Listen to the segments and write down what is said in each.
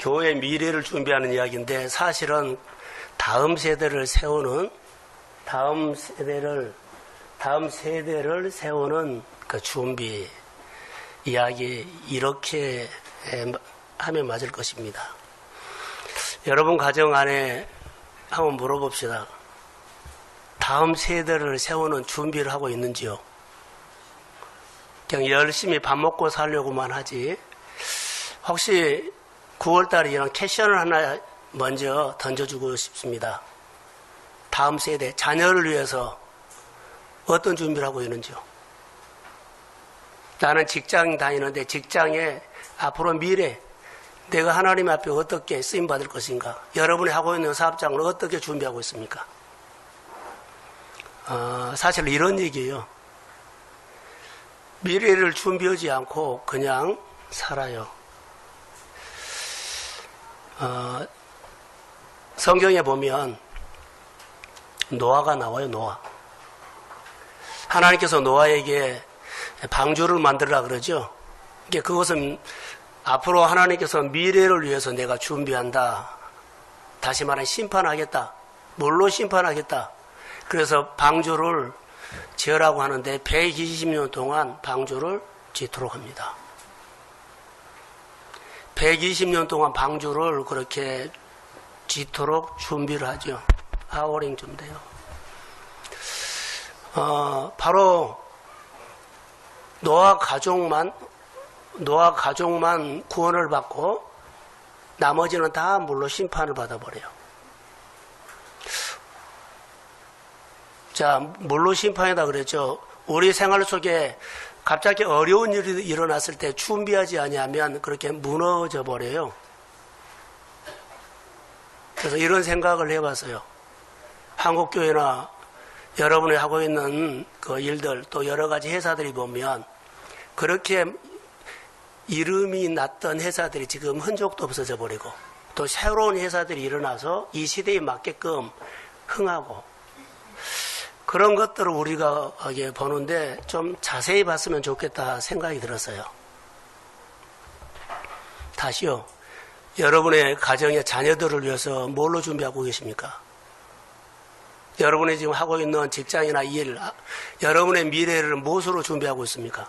교회 미래를 준비하는 이야기인데 사실은 다음 세대를 세우는 그 준비 이야기 이렇게 하면 맞을 것입니다. 여러분 가정 안에 한번 물어봅시다. 다음 세대를 세우는 준비를 하고 있는지요? 그냥 열심히 밥 먹고 살려고만 하지. 혹시 9월달에 이런 캐션을 하나 먼저 던져주고 싶습니다. 다음 세대, 자녀를 위해서 어떤 준비를 하고 있는지요? 나는 직장 다니는데 직장에 앞으로 미래 내가 하나님 앞에 어떻게 쓰임받을 것인가? 여러분이 하고 있는 사업장을 어떻게 준비하고 있습니까? 사실 이런 얘기예요. 미래를 준비하지 않고 그냥 살아요. 성경에 보면 노아가 나와요. 노아. 하나님께서 노아에게 방주를 만들라 그러죠. 그것은 앞으로 하나님께서 미래를 위해서 내가 준비한다. 다시 말해 심판하겠다. 뭘로 심판하겠다. 그래서 방주를 지으라고 하는데 120년 동안 방주를 짓도록 합니다. 120년 동안 방주를 그렇게 짓도록 준비를 하죠. 하워링 좀 돼요. 바로 노아 가족만 구원을 받고 나머지는 다 물로 심판을 받아버려요. 자, 물로 심판이다 그랬죠. 우리 생활 속에 갑자기 어려운 일이 일어났을 때 준비하지 아니하면 그렇게 무너져 버려요. 그래서 이런 생각을 해봤어요. 한국교회나 여러분이 하고 있는 그 일들 또 여러 가지 회사들이 보면 그렇게 이름이 났던 회사들이 지금 흔적도 없어져 버리고 또 새로운 회사들이 일어나서 이 시대에 맞게끔 흥하고 그런 것들을 우리가 보는데 좀 자세히 봤으면 좋겠다 생각이 들었어요. 다시요. 여러분의 가정의 자녀들을 위해서 뭘로 준비하고 계십니까? 여러분이 지금 하고 있는 직장이나 일, 여러분의 미래를 무엇으로 준비하고 있습니까?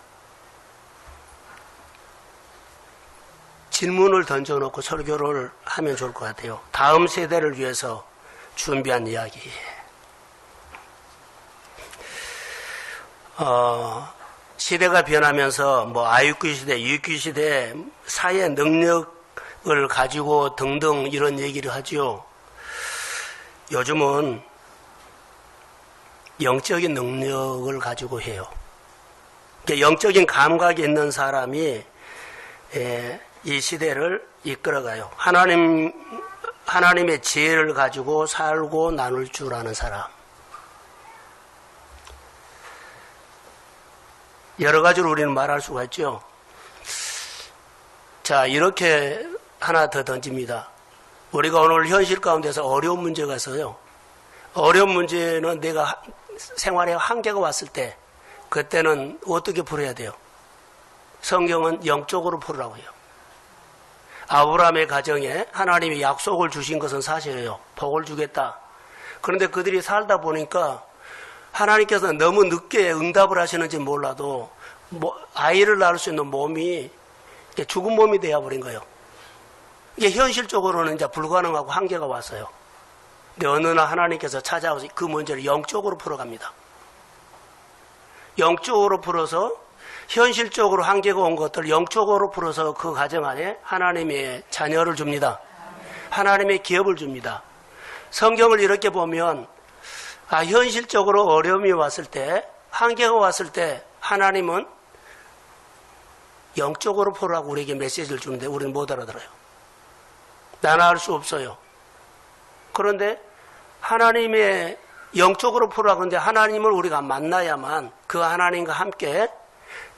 질문을 던져놓고 설교를 하면 좋을 것 같아요. 다음 세대를 위해서 준비한 이야기. 시대가 변하면서 IQ 시대, UQ 시대, 사회 능력을 가지고 등등 이런 얘기를 하죠. 요즘은 영적인 능력을 가지고 해요. 영적인 감각이 있는 사람이 이 시대를 이끌어가요. 하나님의 지혜를 가지고 살고 나눌 줄 아는 사람. 여러 가지로 우리는 말할 수가 있죠. 자, 이렇게 하나 더 던집니다. 우리가 오늘 현실 가운데서 어려운 문제가 있어요. 어려운 문제는 내가 생활에 한계가 왔을 때 그때는 어떻게 풀어야 돼요? 성경은 영적으로 풀으라고 해요. 아브라함의 가정에 하나님이 약속을 주신 것은 사실이에요. 복을 주겠다. 그런데 그들이 살다 보니까 하나님께서 너무 늦게 응답을 하시는지 몰라도 아이를 낳을 수 있는 몸이 죽은 몸이 되어버린 거예요. 이게 현실적으로는 이제 불가능하고 한계가 왔어요. 근데 어느 날 하나님께서 찾아오셔서 그 문제를 영적으로 풀어갑니다. 영적으로 풀어서 현실적으로 한계가 온 것들 영적으로 풀어서 그 가정 안에 하나님의 자녀를 줍니다. 하나님의 기업을 줍니다. 성경을 이렇게 보면 현실적으로 어려움이 왔을 때 한계가 왔을 때 하나님은 영적으로 풀으라고 우리에게 메시지를 주는데 우리는 못 알아들어요. 나는 알 수 없어요. 그런데 하나님의 영적으로 풀으라고 하는데 하나님을 우리가 만나야만 그 하나님과 함께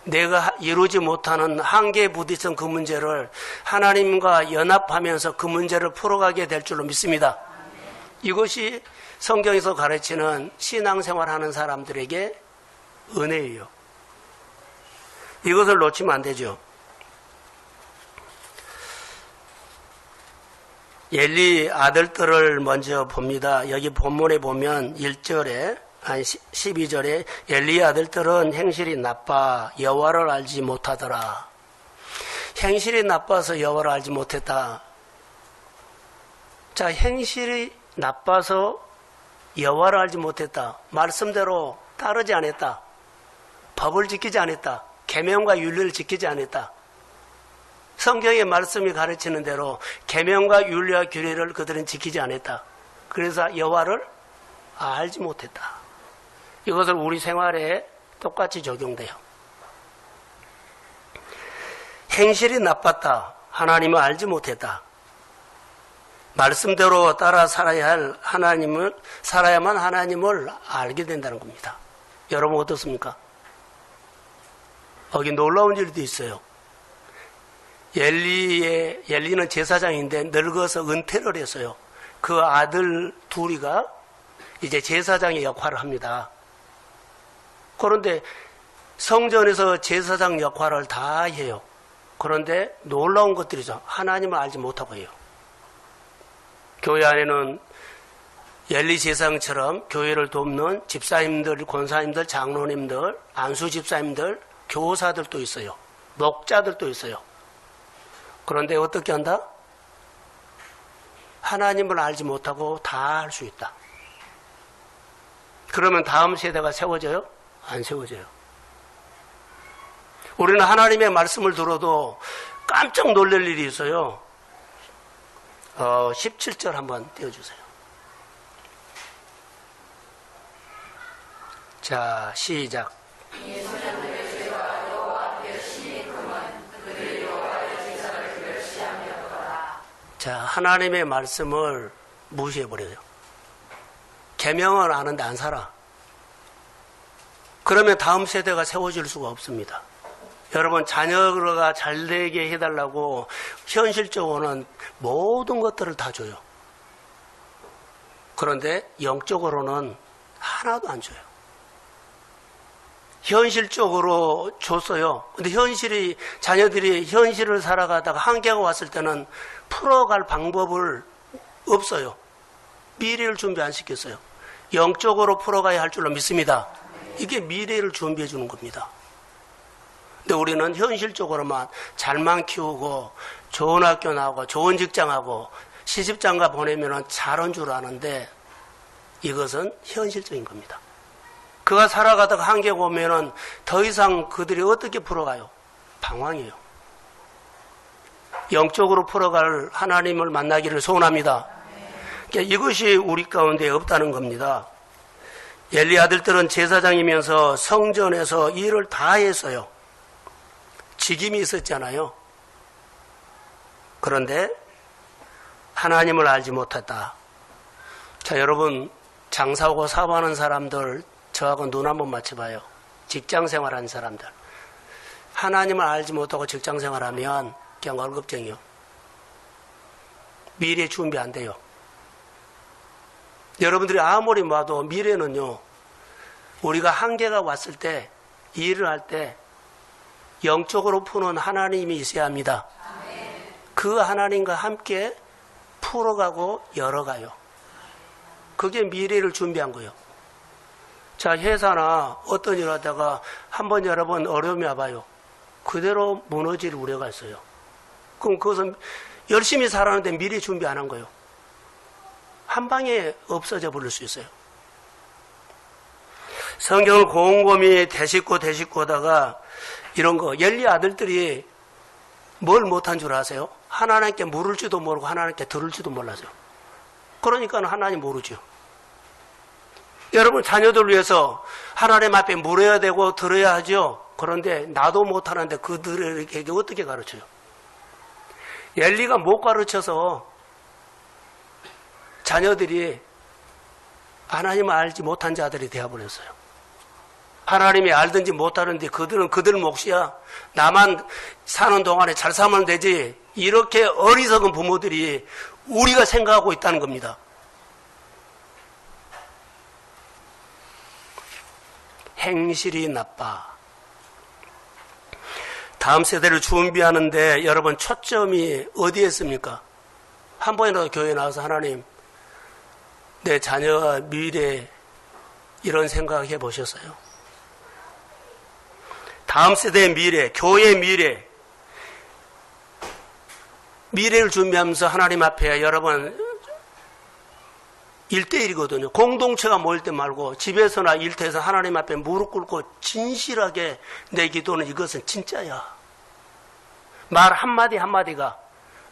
내가 이루지 못하는 한계에 부딪힌 그 문제를 하나님과 연합하면서 그 문제를 풀어가게 될 줄로 믿습니다. 이것이 성경에서 가르치는 신앙생활하는 사람들에게 은혜예요. 이것을 놓치면 안 되죠. 엘리 아들들을 먼저 봅니다. 여기 본문에 보면 1절에, 아니 12절에 엘리 아들들은 행실이 나빠 여호와를 알지 못하더라. 행실이 나빠서 여호와를 알지 못했다. 자, 행실이 나빠서 여호와를 알지 못했다. 말씀대로 따르지 않았다. 법을 지키지 않았다. 계명과 윤리를 지키지 않았다. 성경의 말씀이 가르치는 대로 계명과 윤리와 규례를 그들은 지키지 않았다. 그래서 여호와를 알지 못했다. 이것을 우리 생활에 똑같이 적용돼요. 행실이 나빴다. 하나님을 알지 못했다. 말씀대로 따라 살아야 할 하나님을 살아야만 하나님을 알게 된다는 겁니다. 여러분 어떻습니까? 여기 놀라운 일도 있어요. 엘리는 제사장인데 늙어서 은퇴를 했어요. 그 아들 둘이가 이제 제사장의 역할을 합니다. 그런데 성전에서 제사장 역할을 다 해요. 그런데 놀라운 것들이죠. 하나님을 알지 못하고 해요. 교회 안에는 엘리 제사장처럼 교회를 돕는 집사님들, 권사님들, 장로님들, 안수 집사님들, 교사들도 있어요. 목자들도 있어요. 그런데 어떻게 한다? 하나님을 알지 못하고 다 할 수 있다. 그러면 다음 세대가 세워져요? 안 세워져요. 우리는 하나님의 말씀을 들어도 깜짝 놀랄 일이 있어요. 17절 한번 띄워주세요. 자, 시작. 자, 하나님의 말씀을 무시해버려요. 계명을 아는데 안 살아. 그러면 다음 세대가 세워질 수가 없습니다. 여러분, 자녀가 잘 되게 해달라고 현실적으로는 모든 것들을 다 줘요. 그런데 영적으로는 하나도 안 줘요. 현실적으로 줬어요. 근데 자녀들이 현실을 살아가다가 한계가 왔을 때는 풀어갈 방법을 없어요. 미래를 준비 안 시켰어요. 영적으로 풀어가야 할 줄로 믿습니다. 이게 미래를 준비해 주는 겁니다. 근데 우리는 현실적으로만 잘만 키우고 좋은 학교 나오고 좋은 직장하고 시집장가 보내면 잘한 줄 아는데 이것은 현실적인 겁니다. 그가 살아가다가 한계가 오면 더 이상 그들이 어떻게 풀어가요? 방황이에요. 영적으로 풀어갈 하나님을 만나기를 소원합니다. 그러니까 이것이 우리 가운데 없다는 겁니다. 엘리 아들들은 제사장이면서 성전에서 일을 다 했어요. 직임이 있었잖아요. 그런데 하나님을 알지 못했다. 자, 여러분, 장사하고 사업하는 사람들 저하고 눈 한번 맞춰봐요. 직장 생활하는 사람들. 하나님을 알지 못하고 직장 생활하면 그냥 월급쟁이요. 미래 준비 안 돼요. 여러분들이 아무리 봐도 미래는요, 우리가 한계가 왔을 때, 일을 할 때 영적으로 푸는 하나님이 있어야 합니다. 그 하나님과 함께 풀어가고 열어가요. 그게 미래를 준비한 거예요. 자, 회사나 어떤 일 하다가 한 번 여러 번 어려움이 와봐요. 그대로 무너질 우려가 있어요. 그럼 그것은 열심히 살았는데 미래 준비 안 한 거예요. 한 방에 없어져 버릴 수 있어요. 성경을 곰곰이 되짚고 하다가 이런 거, 엘리 아들들이 뭘 못한 줄 아세요? 하나님께 물을지도 모르고 하나님께 들을지도 몰라서. 그러니까 하나님 모르죠. 여러분, 자녀들 위해서 하나님 앞에 물어야 되고 들어야 하죠. 그런데 나도 못하는데 그들에게 어떻게 가르쳐요? 엘리가 못 가르쳐서 자녀들이 하나님을 알지 못한 자들이 되어버렸어요. 하나님이 알든지 못하는데 그들은 그들 몫이야. 나만 사는 동안에 잘 살면 되지. 이렇게 어리석은 부모들이 우리가 생각하고 있다는 겁니다. 행실이 나빠. 다음 세대를 준비하는데 여러분 초점이 어디에 있습니까? 한 번이라도 교회에 나와서 하나님, 내 자녀와 미래 이런 생각해 보셨어요? 다음 세대의 미래, 교회의 미래를 준비하면서 하나님 앞에 여러분 1대1이거든요. 공동체가 모일 때 말고 집에서나 일터에서 하나님 앞에 무릎 꿇고 진실하게 내 기도는 이것은 진짜야. 말 한마디 한마디가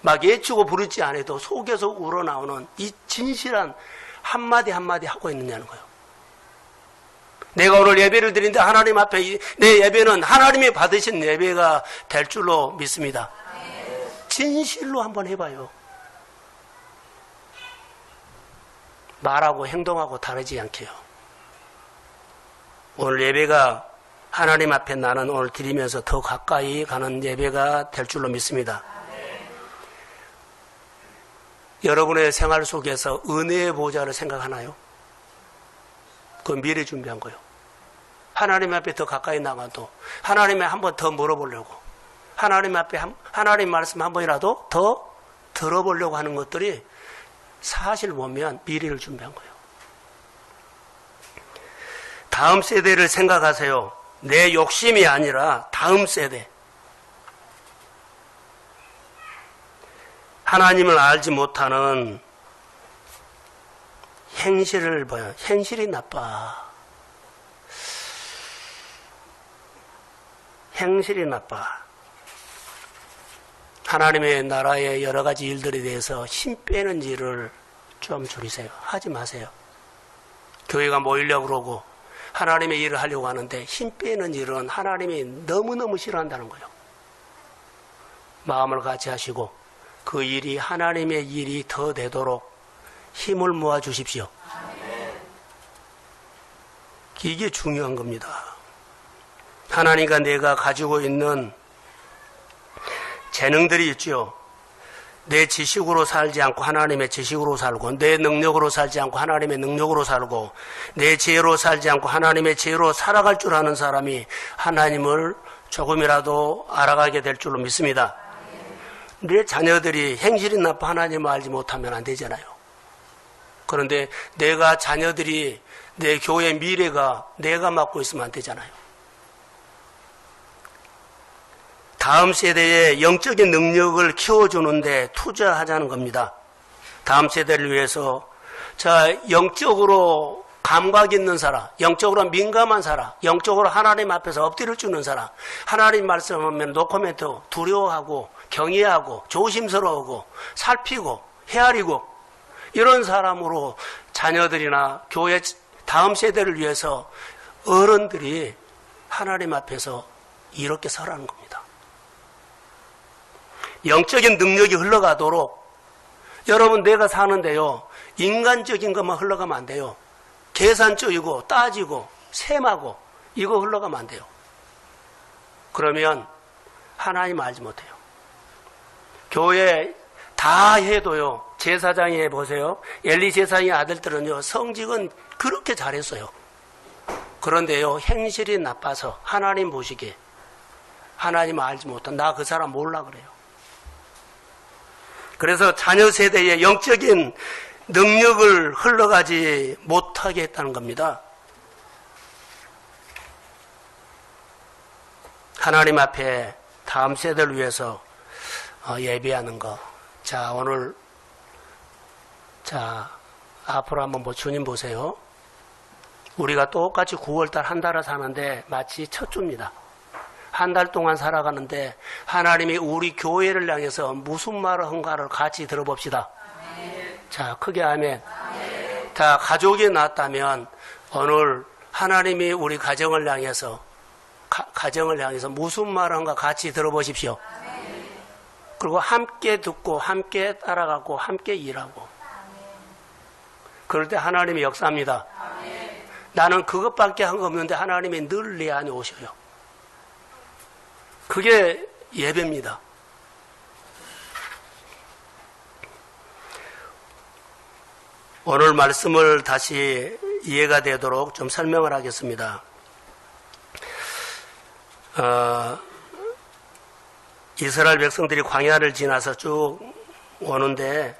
막 예치고 부르지 않아도 속에서 우러나오는 이 진실한 한마디 한마디 하고 있느냐는 거예요. 내가 오늘 예배를 드리는데 하나님 앞에 내 예배는 하나님이 받으신 예배가 될 줄로 믿습니다. 진실로 한번 해봐요. 말하고 행동하고 다르지 않게요. 오늘 예배가 하나님 앞에 나는 오늘 드리면서 더 가까이 가는 예배가 될 줄로 믿습니다. 여러분의 생활 속에서 은혜의 보좌를 생각하나요? 그건 미래 준비한 거예요. 하나님 앞에 더 가까이 나가도 하나님에 한 번 더 물어보려고 하나님 앞에 하나님 말씀 한 번이라도 더 들어보려고 하는 것들이 사실 보면 미래를 준비한 거예요. 다음 세대를 생각하세요. 내 욕심이 아니라 다음 세대. 하나님을 알지 못하는 행실을 봐요. 행실이 나빠. 행실이 나빠. 하나님의 나라의 여러 가지 일들에 대해서 힘 빼는 일을 좀 줄이세요. 하지 마세요. 교회가 모이려고 그러고 하나님의 일을 하려고 하는데 힘 빼는 일은 하나님이 너무너무 싫어한다는 거예요. 마음을 같이 하시고 그 일이 하나님의 일이 더 되도록 힘을 모아 주십시오. 이게 중요한 겁니다. 하나님과 내가 가지고 있는 재능들이 있죠. 내 지식으로 살지 않고 하나님의 지식으로 살고, 내 능력으로 살지 않고 하나님의 능력으로 살고, 내 지혜로 살지 않고 하나님의 지혜로 살아갈 줄 아는 사람이 하나님을 조금이라도 알아가게 될 줄로 믿습니다. 내 자녀들이 행실이 나빠 하나님을 알지 못하면 안 되잖아요. 그런데 내가 자녀들이 내 교회의 미래가 내가 맡고 있으면 안 되잖아요. 다음 세대의 영적인 능력을 키워주는데 투자하자는 겁니다. 다음 세대를 위해서 영적으로 감각 있는 사람, 영적으로 민감한 사람, 영적으로 하나님 앞에서 엎드려 주는 사람, 하나님 말씀하면 노코멘트 두려워하고 경외하고 조심스러워하고 살피고 헤아리고 이런 사람으로 자녀들이나 교회 다음 세대를 위해서 어른들이 하나님 앞에서 이렇게 서라는 겁니다. 영적인 능력이 흘러가도록 여러분 내가 사는데요. 인간적인 것만 흘러가면 안 돼요. 계산적이고 따지고 셈하고 이거 흘러가면 안 돼요. 그러면 하나님 알지 못해요. 교회 다 해도요. 제사장이 해보세요. 엘리 제사장의 아들들은요. 성직은 그렇게 잘했어요. 그런데요. 행실이 나빠서 하나님 보시기에 하나님 알지 못한 나 그 사람 몰라 그래요. 그래서 자녀 세대의 영적인 능력을 흘러가지 못하게 했다는 겁니다. 하나님 앞에 다음 세대를 위해서 예배하는 거. 자, 오늘 앞으로 한번 주님 보세요. 우리가 똑같이 9월달 한 달을 사는데 마치 첫 주입니다. 한 달 동안 살아가는데 하나님이 우리 교회를 향해서 무슨 말을 한가를 같이 들어봅시다. 아멘. 자, 크게 아멘. 아멘. 자, 가족이 낳았다면 오늘 하나님이 우리 가정을 향해서 무슨 말을 한가 같이 들어보십시오. 아멘. 그리고 함께 듣고 함께 따라가고 함께 일하고 그럴 때 하나님이 역사합니다. 아멘. 나는 그것밖에 한 거 없는데 하나님이 늘 내 안에 오셔요. 그게 예배입니다. 오늘 말씀을 다시 이해가 되도록 좀 설명을 하겠습니다. 이스라엘 백성들이 광야를 지나서 쭉 오는데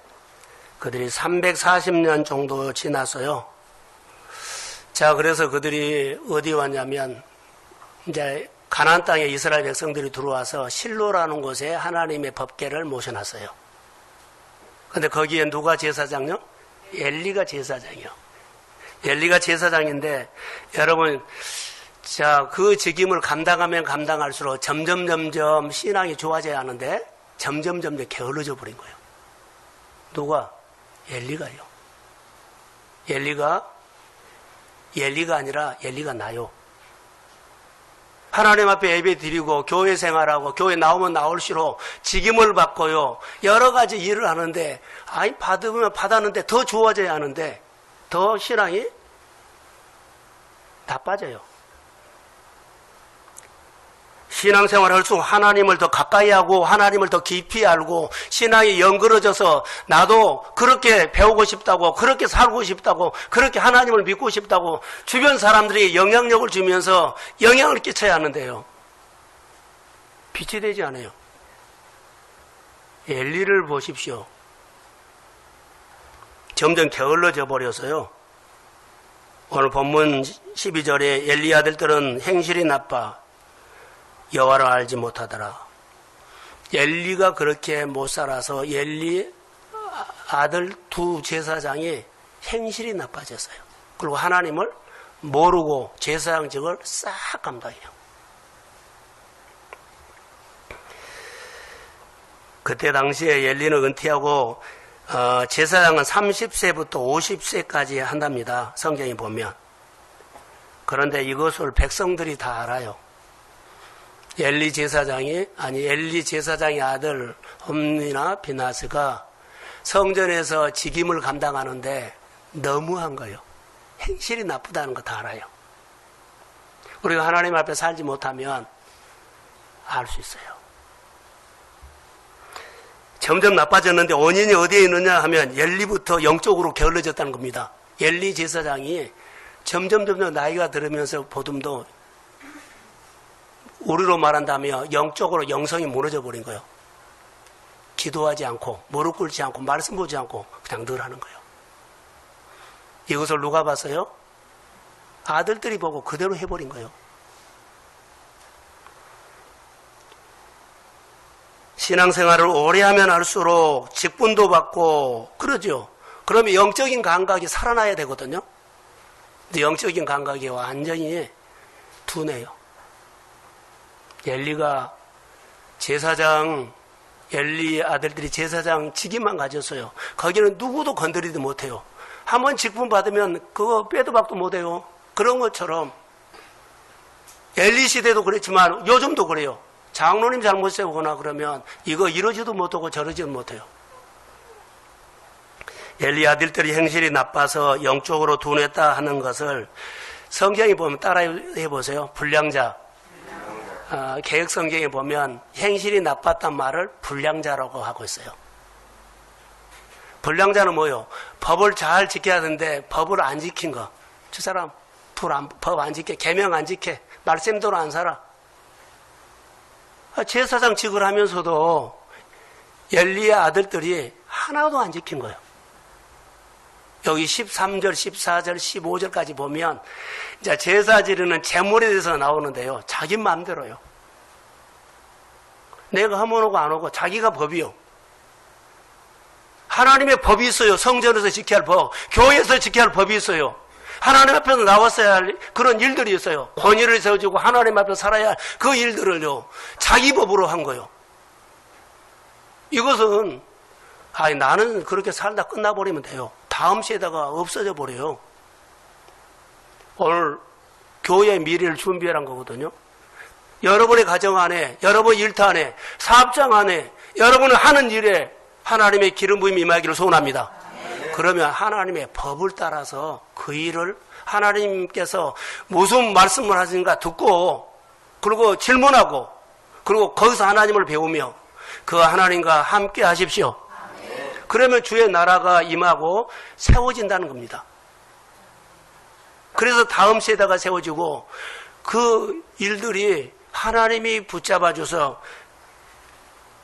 그들이 340년 정도 지났어요. 자, 그래서 그들이 어디 왔냐면 이제 가나안 땅에 이스라엘 백성들이 들어와서 실로라는 곳에 하나님의 법궤를 모셔놨어요. 근데 거기에 누가 제사장요? 엘리가 제사장이요. 엘리가 제사장인데 여러분, 자, 그 직임을 감당하면 감당할수록 점점 신앙이 좋아져야 하는데 점점 게을러져 버린 거예요. 누가? 엘리가요. 엘리가 아니라 엘리가 나요. 하나님 앞에 예배 드리고 교회 생활하고 교회 나오면 나올수록 직임을 받고요. 여러 가지 일을 하는데 아니 받으면 받았는데 더 좋아져야 하는데 더 신앙이 나빠져요. 신앙생활을 할수록 하나님을 더 가까이 하고 하나님을 더 깊이 알고 신앙이 연그러져서 나도 그렇게 배우고 싶다고 그렇게 살고 싶다고 그렇게 하나님을 믿고 싶다고 주변 사람들이 영향력을 주면서 영향을 끼쳐야 하는데요. 빛이 되지 않아요. 엘리를 보십시오. 점점 게을러져 버려서요. 오늘 본문 12절에 엘리 아들들은 행실이 나빠 여호와를 알지 못하더라. 엘리가 그렇게 못 살아서 엘리 아들 두 제사장이 행실이 나빠졌어요. 그리고 하나님을 모르고 제사장직을 싹 감당해요. 그때 당시에 엘리는 은퇴하고 제사장은 30세부터 50세까지 한답니다. 성경에 보면. 그런데 이것을 백성들이 다 알아요. 엘리 제사장의 아들 홈리나 비나스가 성전에서 직임을 감당하는데 너무한 거예요. 행실이 나쁘다는 거 다 알아요. 우리가 하나님 앞에 살지 못하면 알 수 있어요. 점점 나빠졌는데 원인이 어디에 있느냐 하면 엘리부터 영적으로 게을러졌다는 겁니다. 엘리 제사장이 점점 나이가 들으면서 보듬도 우리로 말한다면 영적으로 영성이 무너져 버린 거예요. 기도하지 않고 무릎 꿇지 않고 말씀 보지 않고 그냥 늘 하는 거예요. 이것을 누가 봤어요? 아들들이 보고 그대로 해버린 거예요. 신앙생활을 오래 하면 할수록 직분도 받고 그러죠. 그러면 영적인 감각이 살아나야 되거든요. 근데 영적인 감각이 완전히 둔해요. 엘리가 엘리 아들들이 제사장 직임만 가졌어요. 거기는 누구도 건드리지 못해요. 한번 직분 받으면 그거 빼도 박도 못해요. 그런 것처럼 엘리 시대도 그랬지만 요즘도 그래요. 장로님 잘못 세우거나 그러면 이거 이러지도 못하고 저러지도 못해요. 엘리 아들들이 행실이 나빠서 영적으로 둔했다 하는 것을 성경에 보면 따라해 보세요. 불량자. 개혁 성경에 보면 행실이 나빴단 말을 불량자라고 하고 있어요. 불량자는 뭐요? 법을 잘 지켜야 하는데 법을 안 지킨 거. 저 사람 법 안 지켜, 계명 안 지켜, 말씀대로 안 살아. 제사장 직을 하면서도 엘리의 아들들이 하나도 안 지킨 거예요. 여기 13절, 14절, 15절까지 보면 이제 제사 지르는 제물에 대해서 나오는데요. 자기 마음대로요. 내가 하면 오고 안 오고 자기가 법이요. 하나님의 법이 있어요. 성전에서 지켜야 할 법, 교회에서 지켜야 할 법이 있어요. 하나님 앞에서 나왔어야 할 그런 일들이 있어요. 권위를 세워주고 하나님 앞에서 살아야 할 그 일들을요. 자기 법으로 한 거예요. 이것은 나는 그렇게 살다 끝나버리면 돼요. 다음 세대가 없어져 버려요. 오늘 교회의 미래를 준비하는 거거든요. 여러분의 가정 안에, 여러분 일터 안에, 사업장 안에, 여러분은 하는 일에 하나님의 기름 부음이 임하기를 소원합니다. 그러면 하나님의 법을 따라서 그 일을 하나님께서 무슨 말씀을 하시는가 듣고 그리고 질문하고 그리고 거기서 하나님을 배우며 그 하나님과 함께 하십시오. 그러면 주의 나라가 임하고 세워진다는 겁니다. 그래서 다음 세대가 세워지고 그 일들이 하나님이 붙잡아줘서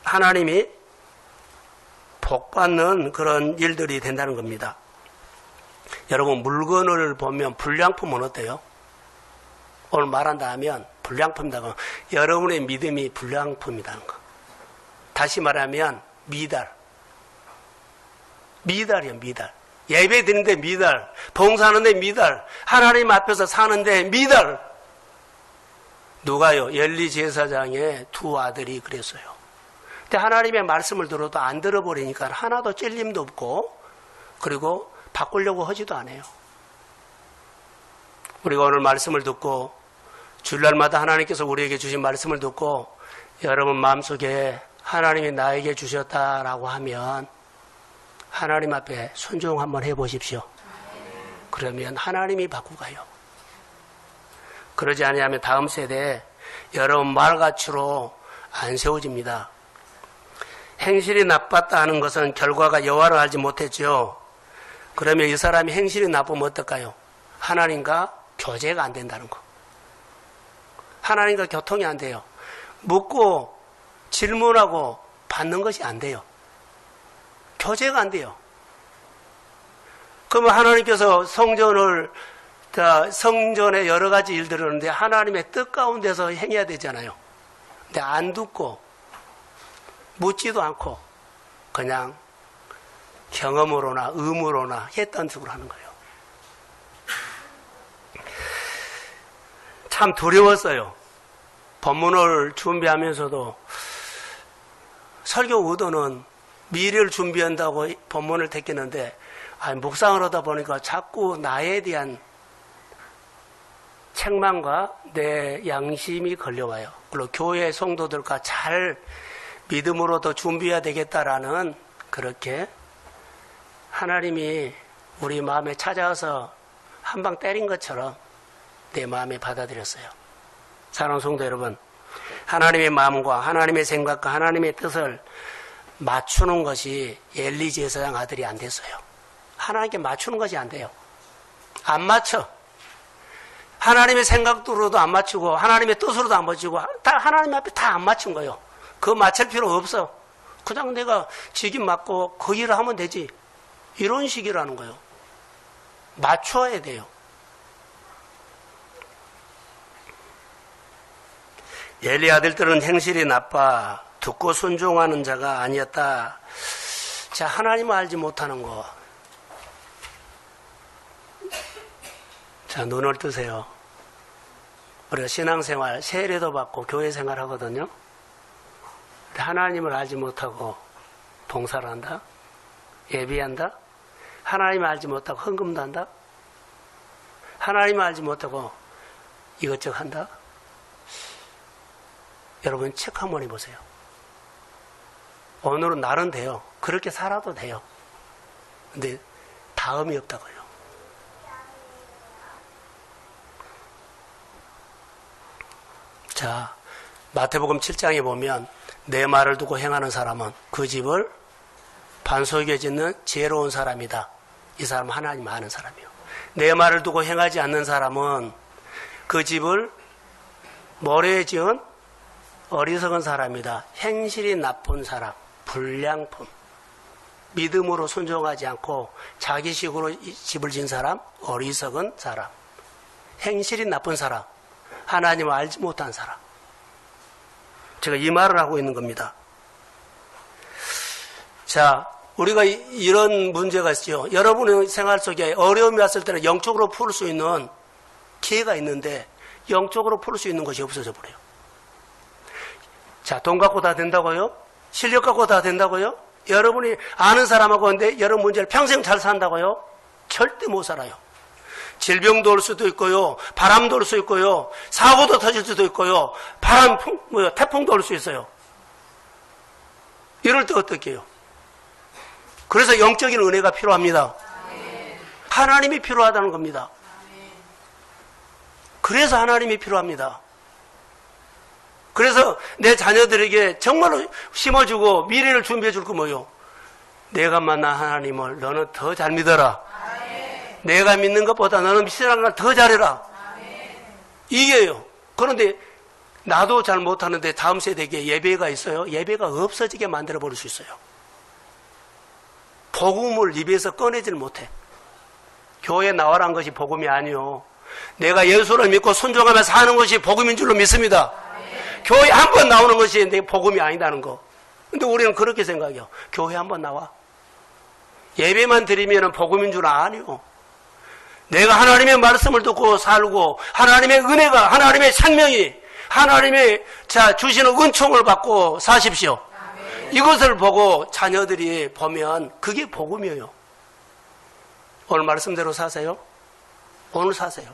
하나님이 복 받는 그런 일들이 된다는 겁니다. 여러분, 물건을 보면 불량품은 어때요? 오늘 말한다 하면 불량품이다. 여러분의 믿음이 불량품이라는 거. 다시 말하면 미달. 미달이요, 미달. 예배 드리는데 미달. 봉사하는데 미달. 하나님 앞에서 사는데 미달. 누가요? 엘리 제사장의 두 아들이 그랬어요. 근데 하나님의 말씀을 들어도 안 들어버리니까 하나도 찔림도 없고, 그리고 바꾸려고 하지도 않아요. 우리가 오늘 말씀을 듣고 주일날마다 하나님께서 우리에게 주신 말씀을 듣고 여러분 마음속에 하나님이 나에게 주셨다라고 하면 하나님 앞에 순종 한번 해보십시오. 그러면 하나님이 바꾸가요. 그러지 아니하면 다음 세대에 여러분 말가치로 안 세워집니다. 행실이 나빴다 하는 것은 결과가 여호와를 알지 못했죠. 그러면 이 사람이 행실이 나쁘면 어떨까요? 하나님과 교제가 안 된다는 거. 하나님과 교통이 안 돼요. 묻고 질문하고 받는 것이 안 돼요. 교제가 안 돼요. 그러면 하나님께서 성전에 여러 가지 일들을 하는데 하나님의 뜻 가운데서 행해야 되잖아요. 근데 안 듣고 묻지도 않고 그냥 경험으로나 의무로나 했던 식으로 하는 거예요. 참 두려웠어요. 본문을 준비하면서도 설교 의도는 미래를 준비한다고 본문을 택했는데 묵상을 하다 보니까 자꾸 나에 대한 책망과 내 양심이 걸려와요. 그리고 교회 성도들과 잘 믿음으로 더 준비해야 되겠다라는 그렇게 하나님이 우리 마음에 찾아와서 한 방 때린 것처럼 내 마음에 받아들였어요. 사랑하는 성도 여러분, 하나님의 마음과 하나님의 생각과 하나님의 뜻을 맞추는 것이 엘리 제사장 아들이 안 됐어요. 하나님께 맞추는 것이 안 돼요. 안 맞춰. 하나님의 생각으로도 안 맞추고 하나님의 뜻으로도 안 맞추고 다 하나님 앞에 다 안 맞춘 거예요. 그거 맞출 필요 없어. 그냥 내가 직임 맡고 그 일을 하면 되지. 이런 식이라는 거예요. 맞춰야 돼요. 엘리 아들들은 행실이 나빠 듣고 순종하는 자가 아니었다. 자, 하나님을 알지 못하는 거. 자, 눈을 뜨세요. 우리가 신앙생활, 세례도 받고 교회 생활 하거든요. 하나님을 알지 못하고 봉사를 한다? 예비한다? 하나님을 알지 못하고 헌금도 한다? 하나님을 알지 못하고 이것저것 한다? 여러분 책 한번 해보세요. 오늘은 날은 돼요. 그렇게 살아도 돼요. 근데 다음이 없다고요. 자, 마태복음 7장에 보면 내 말을 두고 행하는 사람은 그 집을 반석에 짓는 지혜로운 사람이다. 이 사람은 하나님 아는 사람이요. 내 말을 두고 행하지 않는 사람은 그 집을 모래에 지은 어리석은 사람이다. 행실이 나쁜 사람, 불량품. 믿음으로 순종하지 않고 자기식으로 집을 지은 사람, 어리석은 사람. 행실이 나쁜 사람, 하나님을 알지 못한 사람. 제가 이 말을 하고 있는 겁니다. 자, 우리가 이런 문제가 있죠. 여러분의 생활 속에 어려움이 왔을 때는 영적으로 풀 수 있는 기회가 있는데 영적으로 풀 수 있는 것이 없어져 버려요. 자, 돈 갖고 다 된다고요? 실력 갖고 다 된다고요? 여러분이 아는 사람하고 근데 여러분 문제를 평생 잘 산다고요? 절대 못 살아요. 질병도 올 수도 있고요. 바람도 올 수 있고요. 사고도 터질 수도 있고요. 태풍도 올 수 있어요. 이럴 때 어떻게 해요? 그래서 영적인 은혜가 필요합니다. 하나님이 필요하다는 겁니다. 그래서 하나님이 필요합니다. 그래서 내 자녀들에게 정말로 심어주고 미래를 준비해 줄 거 뭐요? 내가 만난 하나님을 너는 더 잘 믿어라. 내가 믿는 것보다 너는 신앙을 걸 더 잘해라. 이게요. 그런데 나도 잘 못하는데 다음 세대에게 예배가 있어요. 예배가 없어지게 만들어 버릴 수 있어요. 복음을 입에서 꺼내질 못해. 교회 나와란 것이 복음이 아니요. 내가 예수를 믿고 순종하며 사는 것이 복음인 줄로 믿습니다. 교회 한 번 나오는 것이 내 복음이 아니다는 거. 근데 우리는 그렇게 생각해요. 교회 한 번 나와. 예배만 드리면 복음인 줄 아니요. 내가 하나님의 말씀을 듣고 살고 하나님의 은혜가, 하나님의 생명이, 하나님의 주시는 은총을 받고 사십시오. 이것을 보고 자녀들이 보면 그게 복음이에요. 오늘 말씀대로 사세요. 오늘 사세요.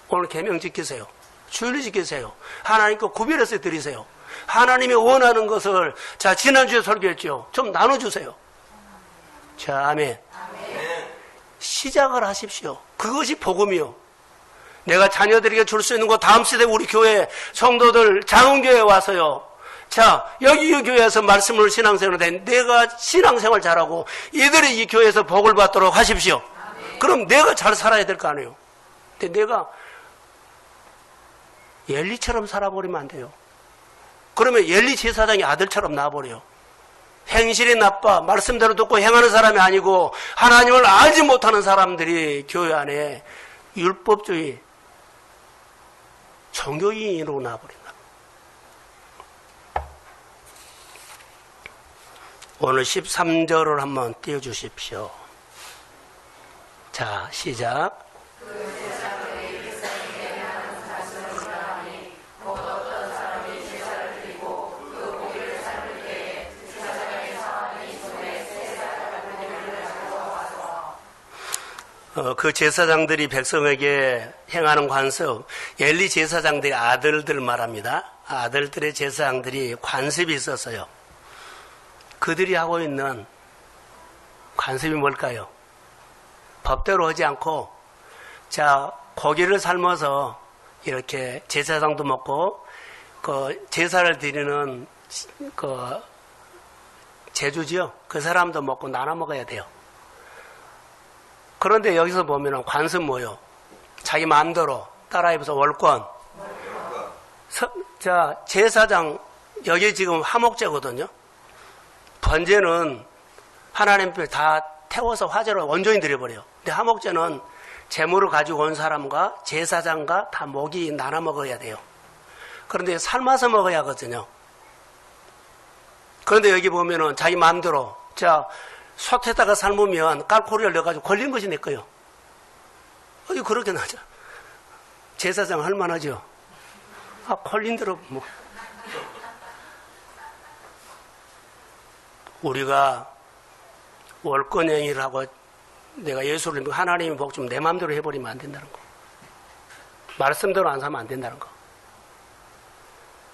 오늘 계명 지키세요. 주일 지키세요. 하나님께 구별해서 드리세요. 하나님이 원하는 것을 지난주에 설교했죠. 좀 나눠주세요. 자, 아멘. 시작을 하십시오. 그것이 복음이요. 내가 자녀들에게 줄 수 있는 거 다음 세대 우리 교회 성도들 장흥교회에 와서요. 자, 여기 이 교회에서 말씀을 신앙생활을 해. 내가 신앙생활 잘하고 이들이 이 교회에서 복을 받도록 하십시오. 그럼 내가 잘 살아야 될 거 아니에요. 근데 내가 엘리처럼 살아버리면 안 돼요. 그러면 엘리 제사장이 아들처럼 나와버려요. 행실이 나빠 말씀대로 듣고 행하는 사람이 아니고 하나님을 알지 못하는 사람들이 교회 안에 율법주의 종교인으로 나와버린다. 오늘 13절을 한번 띄워주십시오. 자, 시작. 그 제사장들이 백성에게 행하는 관습, 엘리 제사장들의 아들들 말합니다. 아들들의 제사장들이 관습이 있었어요. 그들이 하고 있는 관습이 뭘까요? 법대로 하지 않고, 자, 고기를 삶아서 이렇게 제사장도 먹고, 그 제사를 드리는 그 제주지요. 그 사람도 먹고 나눠 먹어야 돼요. 그런데 여기서 보면 관습 뭐요? 자기 마음대로 따라해서 월권. 자, 제사장, 여기 지금 화목제거든요. 번제는 하나님 앞에 다 태워서 화제로 온전히 드려버려요. 근데 화목제는 재물을 가지고 온 사람과 제사장과 다 목이 나눠 먹어야 돼요. 그런데 삶아서 먹어야 하거든요. 그런데 여기 보면은 자기 마음대로, 자, 솥에다가 삶으면 깔코리를 넣어가지고 걸린 것이 내 거예요. 어디 그렇게 나죠? 제사장 할만하죠? 아, 걸린 대로 뭐. 우리가 월권행위를 하고 내가 예수를 믿고 하나님의 복 좀 내 마음대로 해버리면 안 된다는 거. 말씀대로 안 살면 안 된다는 거.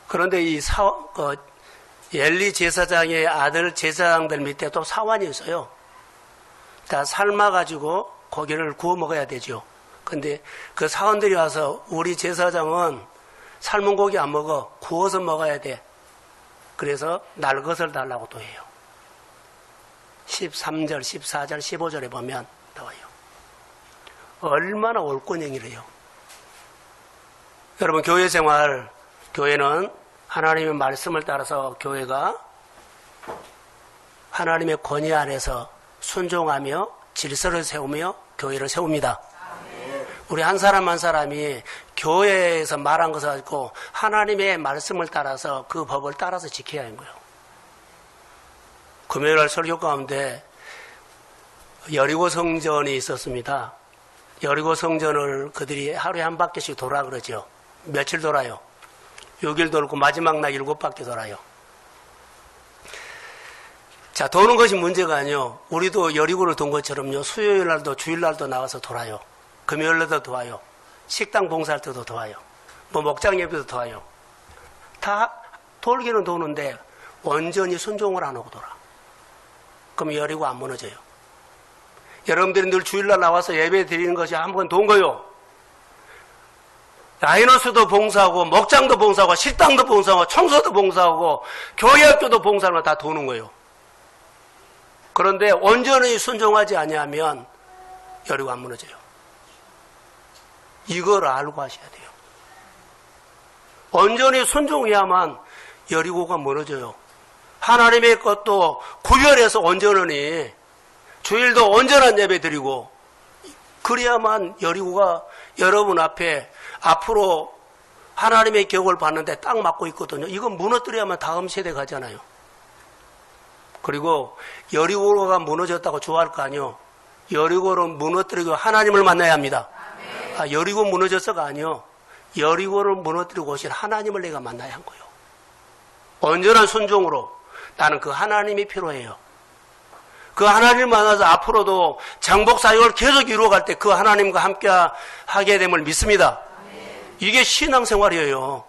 그런데 이 엘리 제사장의 아들 제사장들 밑에 또 사환이 있어요. 다 삶아가지고 고기를 구워 먹어야 되죠. 근데 그 사원들이 와서 우리 제사장은 삶은 고기 안 먹어. 구워서 먹어야 돼. 그래서 날 것을 달라고 또 해요. 13절, 14절, 15절에 보면 나와요. 얼마나 월권행위래요. 여러분, 교회 생활, 교회는 하나님의 말씀을 따라서 교회가 하나님의 권위 안에서 순종하며 질서를 세우며 교회를 세웁니다. 우리 한 사람 한 사람이 교회에서 말한 것을 가지고 하나님의 말씀을 따라서 그 법을 따라서 지켜야 하는 거예요. 금요일날 설교 가운데 여리고 성전이 있었습니다. 여리고 성전을 그들이 하루에 한 바퀴씩 돌아 그러죠. 며칠 돌아요? 6일 돌고 마지막 날 7바퀴 돌아요. 자, 도는 것이 문제가 아니요. 우리도 여리고를 돈 것처럼요. 수요일 날도 주일 날도 나와서 돌아요. 금요일 날도 도와요. 식당 봉사할 때도 도와요. 뭐 목장 예배도 도와요. 다 돌기는 도는데 온전히 순종을 안 하고 돌아. 그럼 여리고 안 무너져요. 여러분들이 늘 주일날 나와서 예배 드리는 것이 한 번 돈 거요. 라이너스도 봉사하고 목장도 봉사하고 식당도 봉사하고 청소도 봉사하고 교회 학교도 봉사하는 거 다 도는 거예요. 그런데 온전히 순종하지 아니하면 여리고 안 무너져요. 이걸 알고 하셔야 돼요. 온전히 순종해야만 여리고가 무너져요. 하나님의 것도 구별해서 온전하니 주일도 온전한 예배 드리고 그래야만 여리고가 여러분 앞에 앞으로 하나님의 격을 받는데 딱 맞고 있거든요. 이건 무너뜨려야만 다음 세대 가잖아요. 그리고 여리고가 무너졌다고 좋아할 거 아니요. 여리고를 무너뜨리고 하나님을 만나야 합니다. 여리고 무너졌어가 아니요. 여리고를 무너뜨리고 오신 하나님을 내가 만나야 한 거예요. 온전한 순종으로 나는 그 하나님이 필요해요. 그 하나님을 만나서 앞으로도 장복 사역을 계속 이루어갈 때 그 하나님과 함께 하게 됨을 믿습니다. 이게 신앙생활이에요.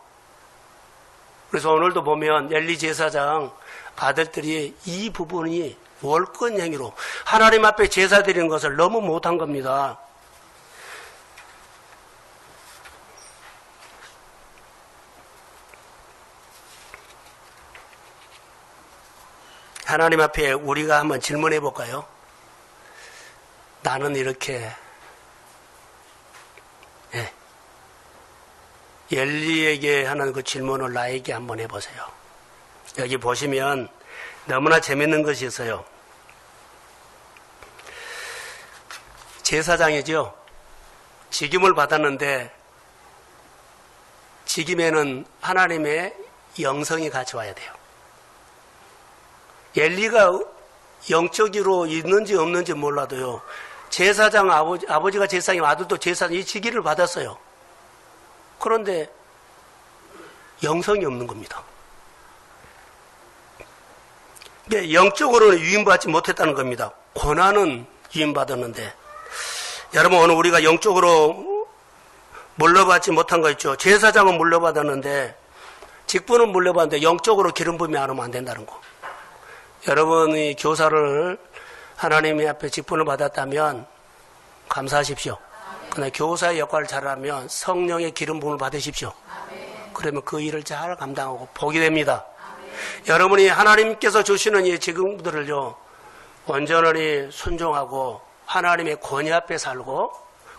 그래서 오늘도 보면 엘리 제사장 아들들이 이 부분이 월권 행위로 하나님 앞에 제사 드리는 것을 너무 못한 겁니다. 하나님 앞에 우리가 한번 질문해 볼까요? 나는 이렇게 엘리에게 하는 그 질문을 나에게 한번 해보세요. 여기 보시면 너무나 재밌는 것이 있어요. 제사장이죠. 직임을 받았는데 직임에는 하나님의 영성이 같이 와야 돼요. 엘리가 영적으로 있는지 없는지 몰라도요. 제사장 아버지가 제사장이고 아들도 제사장 이 직위를 받았어요. 그런데 영성이 없는 겁니다. 영적으로는 유인받지 못했다는 겁니다. 권한은 유인받았는데 여러분 오늘 우리가 영적으로 물려받지 못한 거 있죠. 제사장은 물려받았는데 직분은 물려받았는데 영적으로 기름 부음이 안 오면 안 된다는 거. 여러분이 교사를 하나님의 앞에 직분을 받았다면 감사하십시오. 그러나 교사의 역할을 잘하면 성령의 기름 부음을 받으십시오. 그러면 그 일을 잘 감당하고 복이 됩니다. 여러분이 하나님께서 주시는 이 직분들을요 온전히 순종하고 하나님의 권위 앞에 살고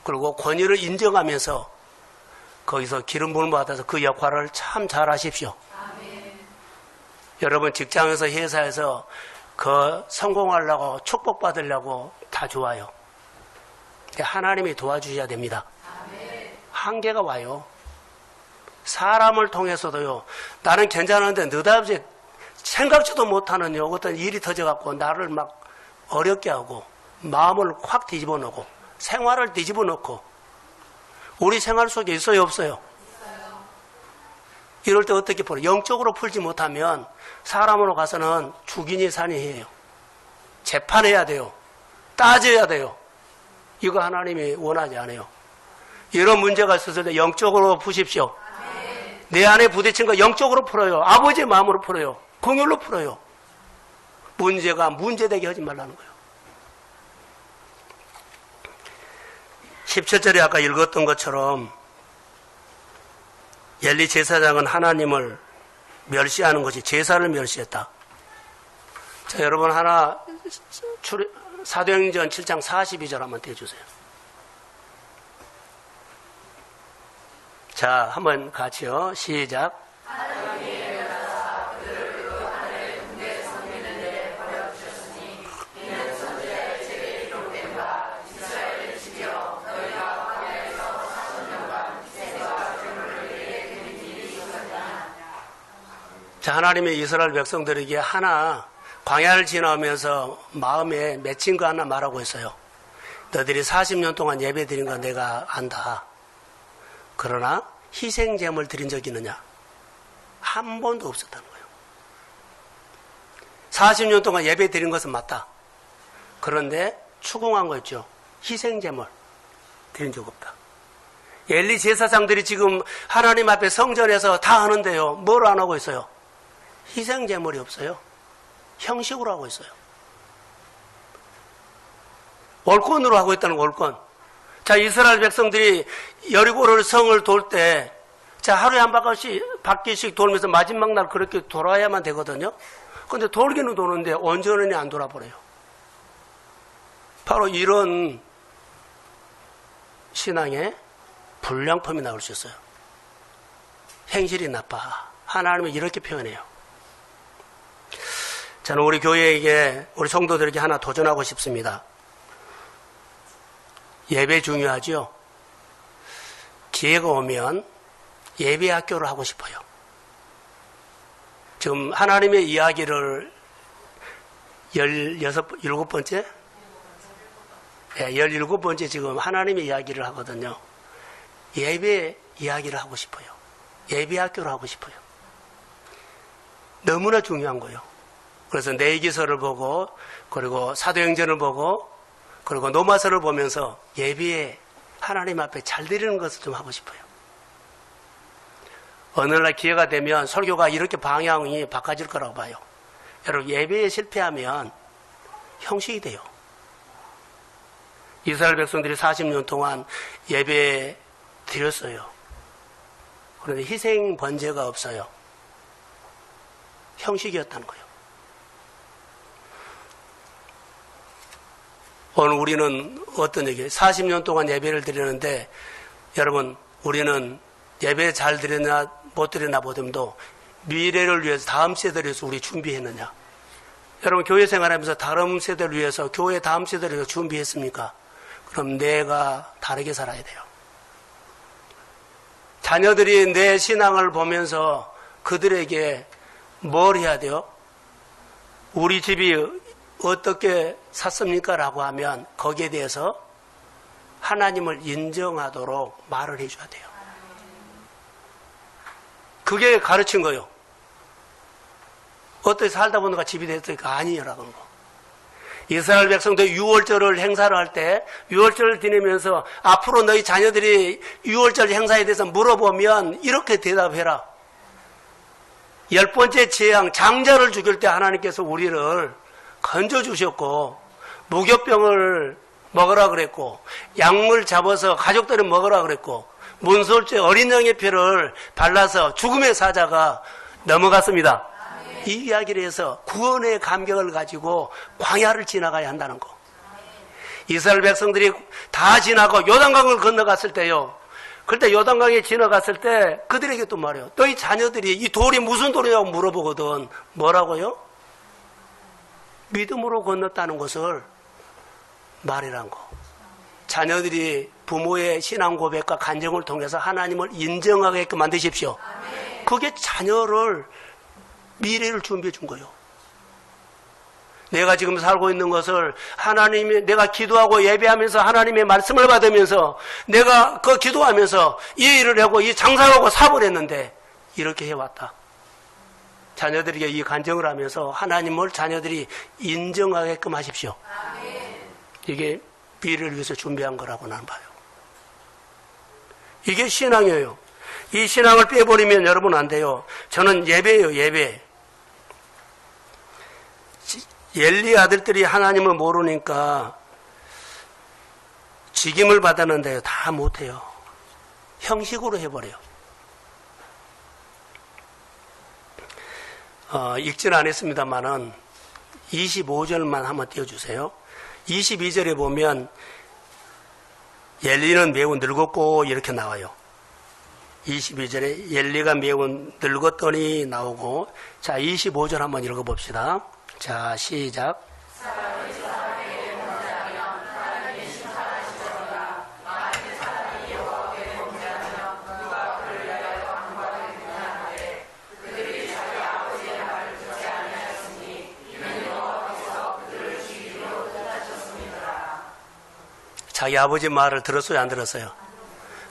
그리고 권위를 인정하면서 거기서 기름 부음을 받아서 그 역할을 참 잘하십시오. 여러분 직장에서 회사에서 그 성공하려고 축복받으려고 다 좋아요. 하나님이 도와주셔야 됩니다. 한계가 와요. 사람을 통해서도요. 나는 괜찮은데 느닷없이 생각지도 못하는 어떤 일이 터져갖고 나를 막 어렵게 하고 마음을 확 뒤집어 놓고 생활을 뒤집어 놓고 우리 생활 속에 있어요 없어요? 이럴 때 어떻게 풀어요? 영적으로 풀지 못하면 사람으로 가서는 죽이니 사니해요. 재판해야 돼요. 따져야 돼요. 이거 하나님이 원하지 않아요. 이런 문제가 있었을 때 영적으로 푸십시오. 내 안에 부딪힌 거 영적으로 풀어요. 아버지의 마음으로 풀어요. 긍휼로 풀어요. 문제가 문제되게 하지 말라는 거예요. 17절에 아까 읽었던 것처럼 엘리 제사장은 하나님을 멸시하는 것이 제사를 멸시했다. 자, 여러분 하나 사도행전 7장 42절 한번 떼주세요. 자, 한번 같이요. 시작. 자, 하나님의 이스라엘 백성들에게 하나 광야를 지나면서 마음에 맺힌 거 하나 말하고 있어요. 너희들이 40년 동안 예배 드린 거 내가 안다. 그러나 희생제물 드린 적이 있느냐? 한 번도 없었다는 거예요. 40년 동안 예배 드린 것은 맞다. 그런데 추궁한 거 있죠. 희생제물 드린 적 없다. 엘리 제사장들이 지금 하나님 앞에 성전에서 다 하는데요. 뭘 안 하고 있어요? 희생제물이 없어요. 형식으로 하고 있어요. 월권으로 하고 있다는 거, 월권. 자, 이스라엘 백성들이 여리고를 성을 돌 때, 자, 하루에 한 바퀴씩 돌면서 마지막 날 그렇게 돌아야만 되거든요. 근데 돌기는 도는데 온전히 안 돌아버려요. 바로 이런 신앙의 불량품이 나올 수 있어요. 행실이 나빠. 하나님은 이렇게 표현해요. 저는 우리 교회에게, 우리 성도들에게 하나 도전하고 싶습니다. 예배 중요하죠? 기회가 오면 예배 학교를 하고 싶어요. 지금 하나님의 이야기를 17번째? 네, 17번째 지금 하나님의 이야기를 하거든요. 예배 이야기를 하고 싶어요. 예배 학교를 하고 싶어요. 너무나 중요한 거예요. 그래서 내기서를 보고, 그리고 사도행전을 보고, 그리고 노마서를 보면서 예배에 하나님 앞에 잘 드리는 것을 좀 하고 싶어요. 어느 날 기회가 되면 설교가 이렇게 방향이 바꿔질 거라고 봐요. 여러분, 예배에 실패하면 형식이 돼요. 이스라엘 백성들이 40년 동안 예배 드렸어요. 그런데 희생 번제가 없어요. 형식이었다는 거예요. 오늘 우리는 어떤 얘기예요? 40년 동안 예배를 드리는데, 여러분, 우리는 예배 잘 드렸나 못 드렸나 보듬도 미래를 위해서, 다음 세대를 위해서 우리 준비했느냐? 여러분, 교회 생활하면서 다음 세대를 위해서, 교회 다음 세대를 위해서 준비했습니까? 그럼 내가 다르게 살아야 돼요. 자녀들이 내 신앙을 보면서 그들에게 뭘 해야 돼요? 우리 집이 어떻게 샀습니까? 라고 하면 거기에 대해서 하나님을 인정하도록 말을 해줘야 돼요. 그게 가르친 거예요. 어떻게 살다 보니까 집이 됐으니까 아니라고 하는 거. 이스라엘 백성들 유월절을 행사를 할 때 유월절을 지내면서 앞으로 너희 자녀들이 유월절 행사에 대해서 물어보면 이렇게 대답해라. 10번째 재앙 장자를 죽일 때 하나님께서 우리를 건져주셨고 무교병을 먹으라 그랬고 약물 잡아서 가족들을 먹으라 그랬고 문설주에 어린 양의 피를 발라서 죽음의 사자가 넘어갔습니다. 이 이야기를 해서 구원의 감격을 가지고 광야를 지나가야 한다는 거. 이스라엘 백성들이 다 지나고 요단강을 건너갔을 때요. 그때 요단강에 지나갔을 때 그들에게 또 말해요. 너희 자녀들이 이 돌이 무슨 돌이냐고 물어보거든. 뭐라고요? 믿음으로 건넜다는 것을 말이란 거. 자녀들이 부모의 신앙 고백과 간증을 통해서 하나님을 인정하게끔 만드십시오. 그게 자녀를 미래를 준비해 준 거예요. 내가 지금 살고 있는 것을 내가 기도하고 예배하면서 하나님의 말씀을 받으면서 내가 그 기도하면서 이 일을 하고 이 장사를 하고 사업을 했는데 이렇게 해왔다. 자녀들에게 이 간증을 하면서 하나님을 자녀들이 인정하게끔 하십시오. 이게 미래를 위해서 준비한 거라고 나는 봐요. 이게 신앙이에요. 이 신앙을 빼버리면 여러분 안 돼요. 저는 예배예요, 예배. 엘리 아들들이 하나님을 모르니까 직임을 받았는데요. 다 못해요. 형식으로 해버려요. 읽지는 않았습니다만은 25절만 한번 띄워주세요. 22절에 보면 엘리는 매우 늙었고 이렇게 나와요. 22절에 엘리가 매우 늙었더니 나오고, 자 25절 한번 읽어봅시다. 자 시작. 자기 아버지 말을 들었어요, 안 들었어요?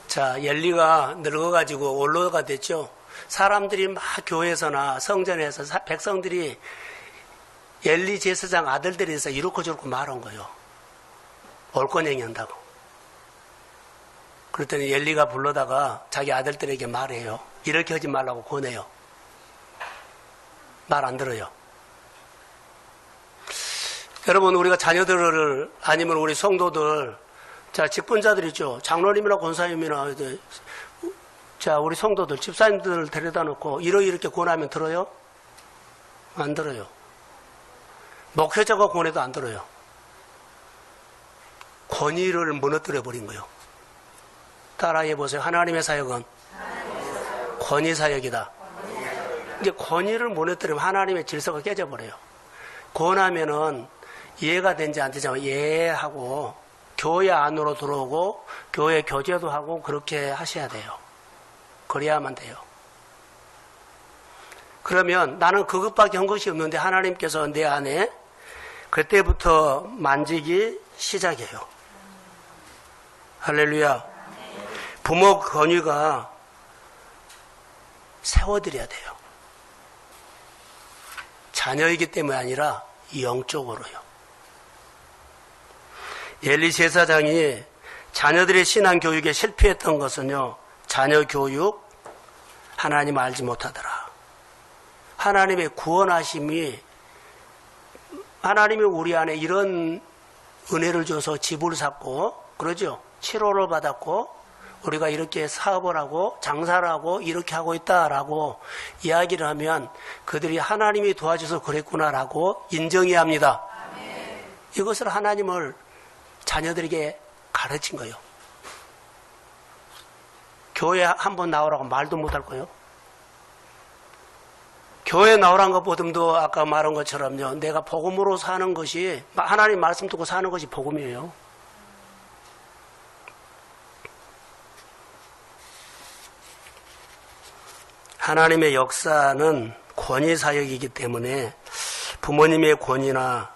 자, 엘리가 늙어가지고 원로가 됐죠. 사람들이 막 교회에서나 성전에서 백성들이 엘리 제사장 아들들에서 이렇고 저렇고 말한 거예요. 올권행이 한다고. 그랬더니 엘리가 불러다가 자기 아들들에게 말해요. 이렇게 하지 말라고 권해요. 말 안 들어요. 여러분, 우리가 자녀들을, 아니면 우리 성도들, 자, 직분자들 있죠. 장로님이나 권사님이나, 자, 우리 성도들, 집사님들을 데려다 놓고 이렇게 권하면 들어요? 안 들어요. 목회자가 권해도 안 들어요. 권위를 무너뜨려 버린 거예요. 따라해 보세요. 하나님의 사역은 권위 사역이다. 이제 권위를 무너뜨리면 하나님의 질서가 깨져버려요. 권하면은 이해가 된지 안 되지만 이해하고 교회 안으로 들어오고 교회 교제도 하고 그렇게 하셔야 돼요. 그래야만 돼요. 그러면 나는 그것밖에 한 것이 없는데 하나님께서 내 안에 그때부터 만지기 시작해요. 할렐루야. 부모 권위가 세워드려야 돼요. 자녀이기 때문이 아니라 영적으로요. 엘리 제사장이 자녀들의 신앙 교육에 실패했던 것은요, 자녀 교육, 하나님 알지 못하더라. 하나님의 구원하심이, 하나님이 우리 안에 이런 은혜를 줘서 집을 샀고, 그러죠? 치료를 받았고, 우리가 이렇게 사업을 하고, 장사를 하고, 이렇게 하고 있다라고 이야기를 하면 그들이 하나님이 도와줘서 그랬구나라고 인정해야 합니다. 이것을 하나님을 자녀들에게 가르친 거예요. 교회 한번 나오라고 말도 못할 거예요. 교회 나오란 것보다도 아까 말한 것처럼요, 내가 복음으로 사는 것이, 하나님 말씀 듣고 사는 것이 복음이에요. 하나님의 역사는 권위 사역이기 때문에 부모님의 권위나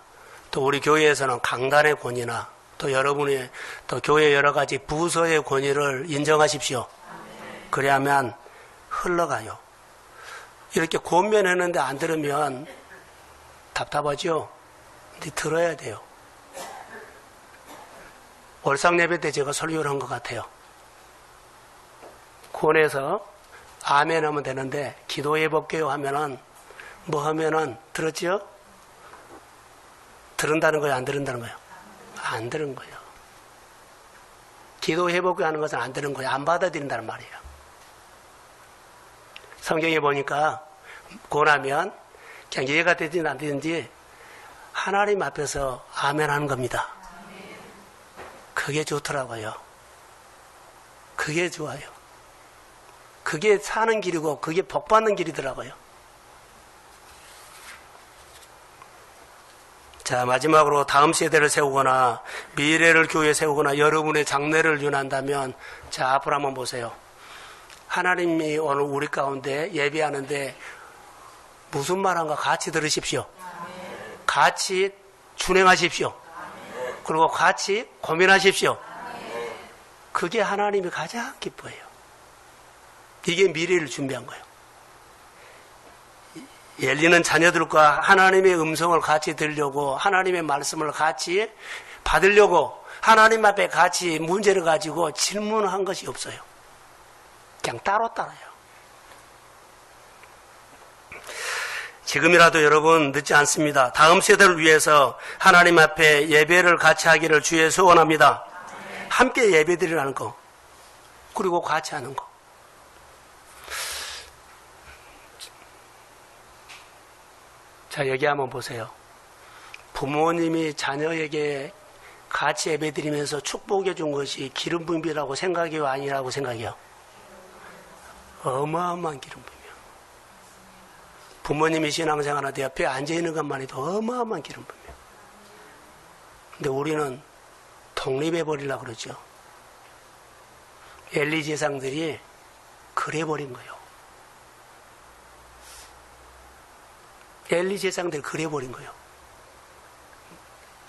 또 우리 교회에서는 강단의 권위나 또 여러분의 또 교회 여러 가지 부서의 권위를 인정하십시오. 그래야만 흘러가요. 이렇게 권면했는데 안 들으면 답답하죠? 근데 들어야 돼요. 월상 예배 때 제가 설교를 한 것 같아요. 권해서 아멘 하면 되는데 기도해 볼게요 하면은 뭐 하면은 들었죠? 들은다는 거예요? 안 들은다는 거예요? 안 들은 거예요. 기도해 볼게요 하는 것은 안 들은 거예요. 안 받아들인다는 말이에요. 성경에 보니까 권하면 그냥 이해가 되든지 안 되든지 하나님 앞에서 아멘 하는 겁니다. 그게 좋더라고요. 그게 좋아요. 그게 사는 길이고 그게 복받는 길이더라고요. 자, 마지막으로 다음 세대를 세우거나 미래를 교회에 세우거나 여러분의 장래를 윤한다면, 자, 앞으로 한번 보세요. 하나님이 오늘 우리 가운데 예배하는데 무슨 말한가 같이 들으십시오. 같이 준행하십시오. 그리고 같이 고민하십시오. 그게 하나님이 가장 기뻐해요. 이게 미래를 준비한 거예요. 엘리는 자녀들과 하나님의 음성을 같이 들으려고, 하나님의 말씀을 같이 받으려고 하나님 앞에 같이 문제를 가지고 질문한 것이 없어요. 그냥 따로 따라요. 지금이라도 여러분 늦지 않습니다. 다음 세대를 위해서 하나님 앞에 예배를 같이 하기를 주의 소원합니다. 함께 예배드리라는 거, 그리고 같이 하는 거. 자, 여기 한번 보세요. 부모님이 자녀에게 같이 예배드리면서 축복해 준 것이 기름 부음이라고 생각해요, 아니라고 생각해요? 어마어마한 기름 부음이에요. 부모님이 신앙생활하는데 옆에 앉아있는 것만 해도 어마어마한 기름 부음이에요. 근데 우리는 독립해버리려고 그러죠. 엘리 제사장들이 그래버린 거예요. 엘리 제사장들이 그래버린 거예요.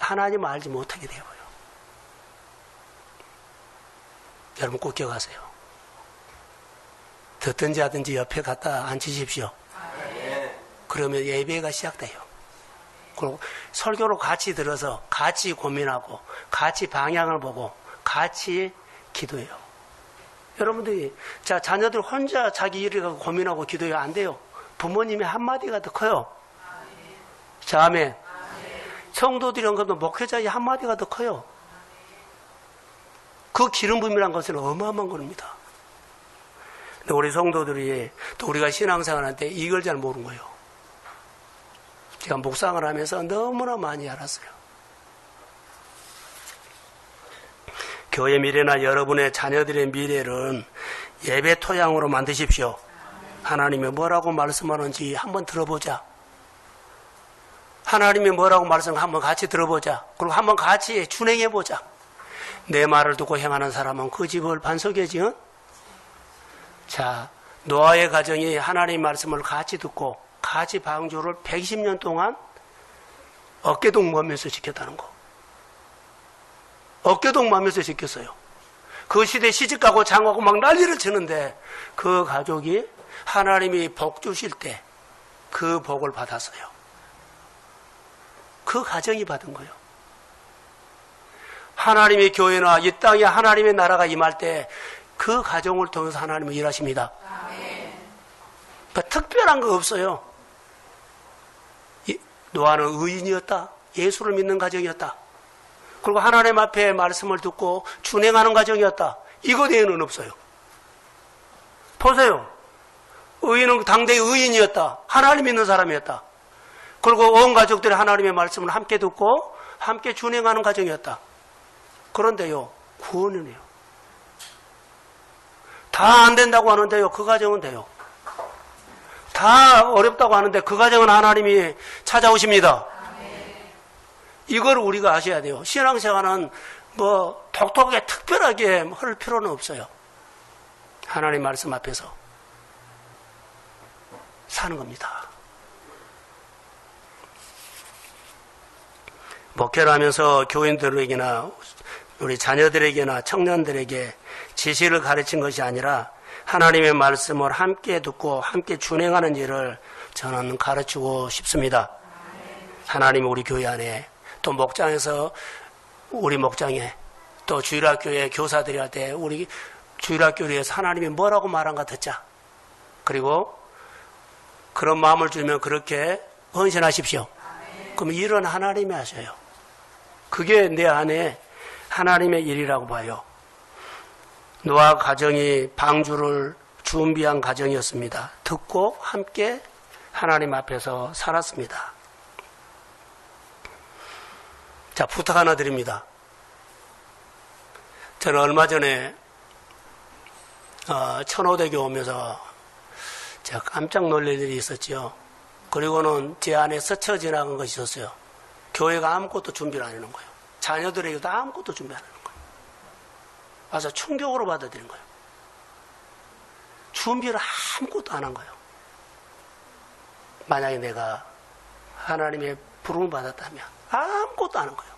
하나님을 알지 못하게 되어버려요. 여러분 꼭 기억하세요. 듣든지 하든지 옆에 갖다 앉히십시오. 그러면 예배가 시작돼요. 그리고 설교로 같이 들어서 같이 고민하고 같이 방향을 보고 같이 기도해요. 여러분들이 자, 자녀들 혼자 자기 일을 갖고 고민하고 기도해요. 안 돼요. 부모님의 한마디가 더 커요. 자, 아멘. 성도들이란 것도 목회자의 한마디가 더 커요. 그 기름 부음이란 것은 어마어마한 겁니다. 근데 우리 성도들이 또 우리가 신앙생활 할 때 이걸 잘 모르는 거예요. 제가 묵상을 하면서 너무나 많이 알았어요. 교회 미래나 여러분의 자녀들의 미래를 예배 토양으로 만드십시오. 하나님이 뭐라고 말씀하는지 한번 들어보자. 하나님이 뭐라고 말씀을 한번 같이 들어보자. 그리고 한번 같이 준행해보자. 내 말을 듣고 행하는 사람은 그 집을 반석이지요. 자, 노아의 가정이 하나님의 말씀을 같이 듣고 같이 방주를 120년 동안 어깨동무하면서 지켰다는 거. 어깨동무하면서 지켰어요. 그 시대에 시집가고 장가고 막 난리를 치는데 그 가족이 하나님이 복 주실 때 그 복을 받았어요. 그 가정이 받은 거예요. 하나님의 교회나 이 땅에 하나님의 나라가 임할 때 그 가정을 통해서 하나님은 일하십니다. 그러니까 특별한 거 없어요. 노아는 의인이었다. 예수를 믿는 가정이었다. 그리고 하나님 앞에 말씀을 듣고 준행하는 가정이었다. 이것 외에는 없어요. 보세요. 의인은 당대의 의인이었다. 하나님 믿는 사람이었다. 그리고 온 가족들이 하나님의 말씀을 함께 듣고 함께 준행하는 가정이었다. 그런데요, 구원은 해요. 다 안 된다고 하는데요, 그 가정은 돼요. 다 어렵다고 하는데 그 가정은 하나님이 찾아오십니다. 이걸 우리가 아셔야 돼요. 신앙생활은 뭐 독특하게 특별하게 할 필요는 없어요. 하나님 말씀 앞에서 사는 겁니다. 목회를 하면서 교인들에게나 우리 자녀들에게나 청년들에게 지식을 가르친 것이 아니라 하나님의 말씀을 함께 듣고 함께 준행하는 일을 저는 가르치고 싶습니다. 하나님이 우리 교회 안에 또 목장에서 우리 목장에 또 주일학교에 교사들이 할 때 우리 주일학교를 위해서 하나님이 뭐라고 말한가 듣자. 그리고 그런 마음을 주면 그렇게 헌신하십시오. 그럼 일은 하나님이 하셔요. 그게 내 안에 하나님의 일이라고 봐요. 노아 가정이 방주를 준비한 가정이었습니다. 듣고 함께 하나님 앞에서 살았습니다. 자, 부탁 하나 드립니다. 저는 얼마 전에 천호대교 오면서 제가 깜짝 놀랄 일이 있었지요. 그리고는 제 안에 스쳐 지나간 것이 있었어요. 교회가 아무것도 준비를 안 해놓은 거예요. 자녀들에게도 아무것도 준비 안 해놓은 거예요. 와서 충격으로 받아들인 거예요. 준비를 아무것도 안 한 거예요. 만약에 내가 하나님의 부름을 받았다면 아무것도 안 한 거예요.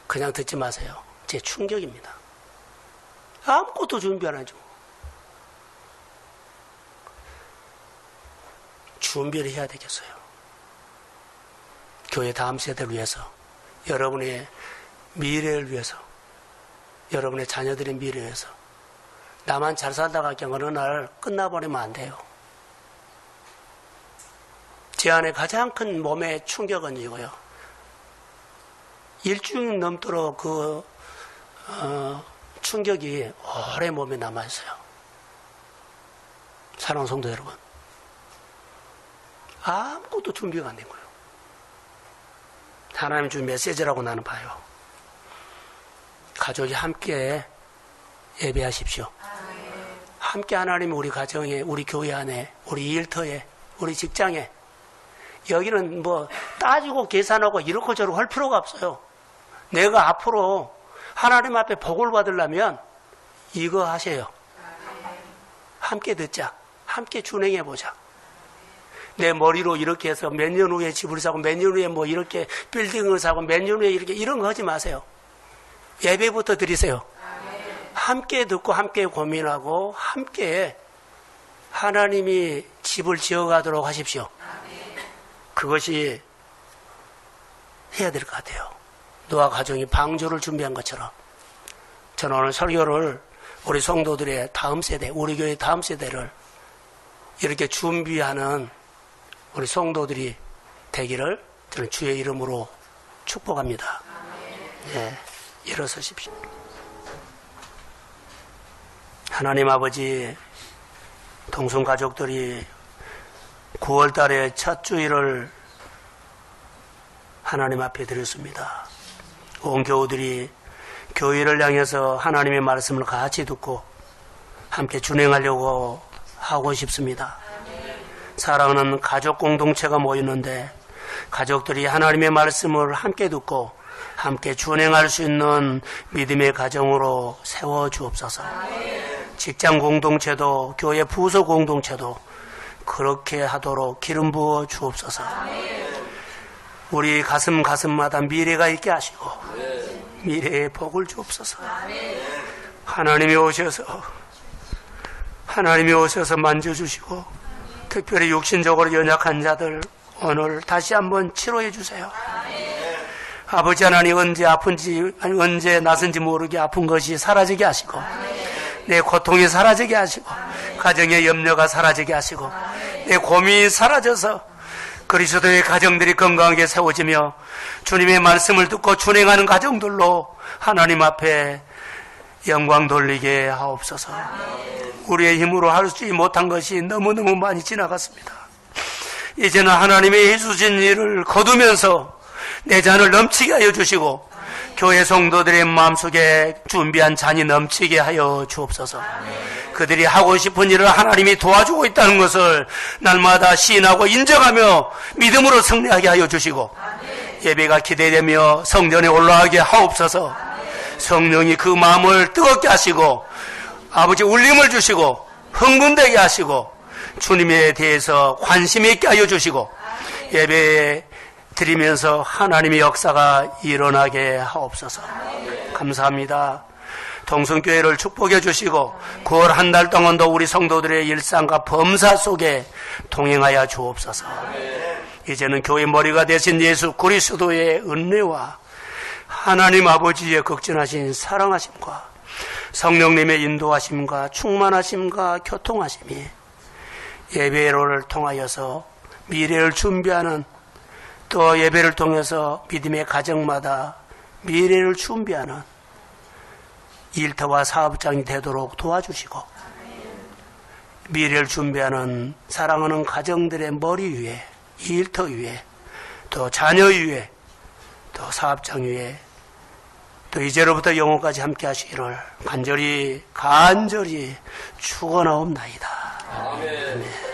그냥 듣지 마세요. 제 충격입니다. 아무것도 준비 안 하죠. 준비를 해야 되겠어요. 교회 다음 세대를 위해서, 여러분의 미래를 위해서, 여러분의 자녀들의 미래를 위해서. 나만 잘 살다가 그냥 어느 날 끝나버리면 안 돼요. 제 안에 가장 큰 몸의 충격은 이거예요. 일주일 넘도록 그 충격이 오래 몸에 남아있어요. 사랑하는 성도 여러분, 아무것도 준비가 안 된 거예요. 하나님 준 메시지라고 나는 봐요. 가족이 함께 예배하십시오. 함께 하나님 우리 가정에, 우리 교회 안에, 우리 일터에, 우리 직장에. 여기는 뭐 따지고 계산하고 이렇고 저렇고 할 필요가 없어요. 내가 앞으로 하나님 앞에 복을 받으려면 이거 하세요. 함께 듣자. 함께 준행해보자. 내 머리로 이렇게 해서 몇 년 후에 집을 사고 몇 년 후에 뭐 이렇게 빌딩을 사고 몇 년 후에 이렇게 이런 거 하지 마세요. 예배부터 드리세요. 함께 듣고 함께 고민하고 함께 하나님이 집을 지어가도록 하십시오. 그것이 해야 될 것 같아요. 노아 가정이 방주를 준비한 것처럼 저는 오늘 설교를 우리 성도들의 다음 세대, 우리 교회 다음 세대를 이렇게 준비하는 우리 성도들이 되기를 저는 주의 이름으로 축복합니다. 네, 일어서십시오. 하나님 아버지, 동성 가족들이 9월 달에 첫 주일을 하나님 앞에 드렸습니다. 온 교우들이 교회를 향해서 하나님의 말씀을 같이 듣고 함께 준행하려고 하고 싶습니다. 사랑하는 가족 공동체가 모이는데 가족들이 하나님의 말씀을 함께 듣고 함께 준행할 수 있는 믿음의 가정으로 세워주옵소서. 직장 공동체도 교회 부서 공동체도 그렇게 하도록 기름 부어 주옵소서. 우리 가슴마다 미래가 있게 하시고 미래의 복을 주옵소서. 하나님이 오셔서 만져주시고 특별히 육신적으로 연약한 자들 오늘 다시 한번 치료해 주세요. 아버지 하나님, 언제 아픈지 언제 나선지 모르게 아픈 것이 사라지게 하시고 내 고통이 사라지게 하시고 가정의 염려가 사라지게 하시고 내 고민이 사라져서 그리스도의 가정들이 건강하게 세워지며 주님의 말씀을 듣고 준행하는 가정들로 하나님 앞에 영광 돌리게 하옵소서. 우리의 힘으로 할 수 못한 것이 너무너무 많이 지나갔습니다. 이제는 하나님의 해주신 일을 거두면서 내 잔을 넘치게 하여 주시고 교회 성도들의 마음속에 준비한 잔이 넘치게 하여 주옵소서. 그들이 하고 싶은 일을 하나님이 도와주고 있다는 것을 날마다 시인하고 인정하며 믿음으로 승리하게 하여 주시고 예배가 기대되며 성전에 올라가게 하옵소서. 성령이 그 마음을 뜨겁게 하시고 아버지 울림을 주시고 흥분되게 하시고 주님에 대해서 관심 있게 하여 주시고 예배 드리면서 하나님의 역사가 일어나게 하옵소서. 감사합니다. 동성교회를 축복해 주시고 9월 한 달 동안도 우리 성도들의 일상과 범사 속에 동행하여 주옵소서. 이제는 교회 머리가 되신 예수 그리스도의 은혜와 하나님 아버지의 극진하신 사랑하심과 성령님의 인도하심과 충만하심과 교통하심이 예배를 통하여서 미래를 준비하는 또 예배를 통해서 믿음의 가정마다 미래를 준비하는 일터와 사업장이 되도록 도와주시고 미래를 준비하는 사랑하는 가정들의 머리 위에 일터 위에 또 자녀 위에 또 사업장 위에 또 이제로부터 영원까지 함께 하시기를 간절히 축원하옵나이다. 아멘.